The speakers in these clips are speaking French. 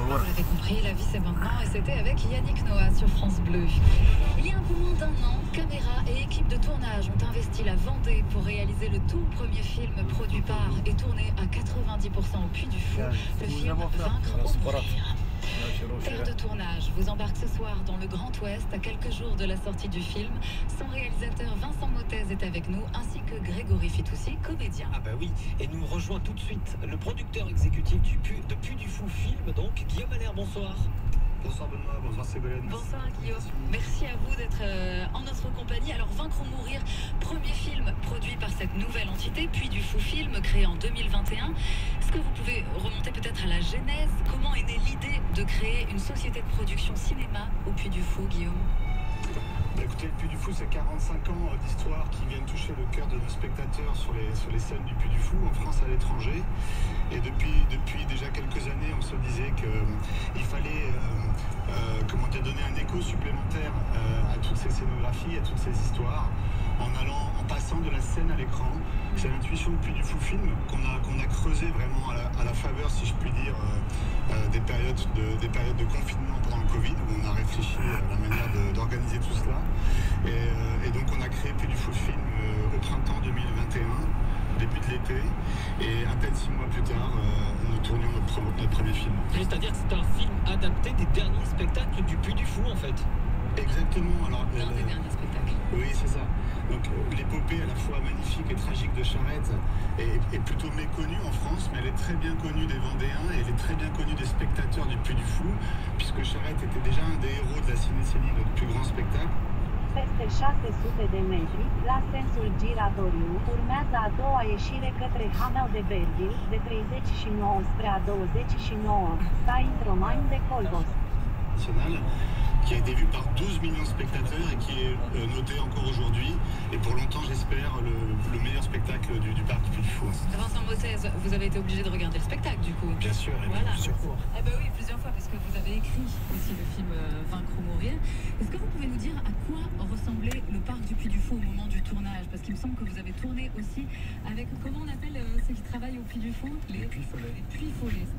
Vous l'avez compris, la vie c'est maintenant et c'était avec Yannick Noah sur France Bleu. Il y a un peu moins d'un an, caméra et équipe de tournage ont investi la Vendée pour réaliser le tout premier film produit par et tourné à 90% au Puy du Fou, le film Vaincre ou mourir. Terre de tournage vous embarque ce soir dans le Grand Ouest à quelques jours de la sortie du film. Son réalisateur Vincent Mottez est avec nous ainsi que Grégory Fitoussi, comédien. Ah bah oui, et nous rejoint tout de suite le producteur exécutif de Puy du Fou Film, donc Guillaume Allaire, bonsoir. Bonsoir Benoît, bonsoir Ségolène. Bonsoir Guillaume, merci à vous d'être en notre compagnie. Alors Vaincre ou mourir, premier film produit par cette nouvelle entité, Puy du Fou Film, créé en 2021. Est-ce que vous pouvez remonter peut-être à la genèse? Comment est née l'idée de créer une société de production cinéma au Puy du Fou, Guillaume? Écoutez, le Puy du Fou, c'est 45 ans d'histoire qui viennent toucher le cœur de nos spectateurs sur les scènes du Puy du Fou, en France et à l'étranger. Et depuis déjà quelques années, on se disait qu'il fallait donner un écho supplémentaire à toutes ces scénographies, à toutes ces histoires, en passant de la scène à l'écran. C'est l'intuition du Puy du Fou Film qu'on a creusé vraiment à la faveur, si je puis dire, des périodes de confinement pendant le Covid, où on a réfléchi à la manière d'organiser tout cela. Et donc on a créé Puy du Fou Film au printemps 2021, au début de l'été, et à peine 6 mois plus tard, nous tournions notre premier film. C'est-à-dire que c'est un film adapté des derniers spectacles du Puy du Fou en fait. Exactement. Alors, L'un des derniers spectacles. Oui, c'est ça. Donc l'épopée à la fois magnifique et tragique de Charette est plutôt méconnue en France, mais elle est très bien connue des Vendéens et elle est très bien connue des spectateurs du Puy du Fou, puisque Charette était déjà un des héros de la Cinecélie, notre plus grand spectacle. Peste 600 de metri, la sensul giratoriu, urmează a doua ieșire către Hanau de Bergil, de 39 spre a 29, Saint-Romain de Colbos. Qui a été vu par 12 millions de spectateurs et qui est noté encore aujourd'hui. Et pour longtemps, j'espère, le meilleur spectacle du parc du Puy du Fou. Vincent Mottez, vous avez été obligé de regarder le spectacle du coup. Bien sûr, et voilà. plusieurs fois. Eh ben oui, plusieurs fois, parce que vous avez écrit aussi le film Vaincre ou mourir. Est-ce que vous pouvez nous dire à quoi ressemblait le parc du Puy du Fou au moment du tournage? Parce qu'il me semble que vous avez tourné aussi avec, comment on appelle ceux qui travaillent au Puy du Fou? Les Puy Follets. Les Puy Follets.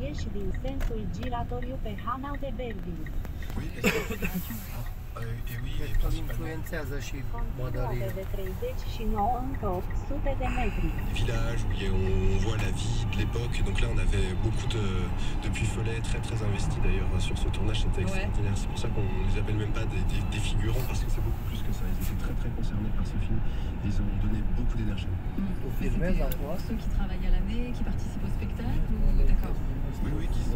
Ieși din sensul giratoriu pe Hanau de Bergil. Oui, et oui, et influențează și Controle modării. de 39 încă 800 de metri. Village où on voit la vie de l'époque. Donc là, on avait beaucoup de Puy Follets, très investis d'ailleurs sur ce tournage. C'était extraordinaire. C'est pour ça qu'on les appelle même pas des figurants, parce que c'est beaucoup plus que ça. Ils étaient très concernés par ce film. Ils ont donné beaucoup d'énergie. Tu filmezi acum? Ceux qui travaillent à l'année, qui participent au spectacle ou... D'accord. Oui,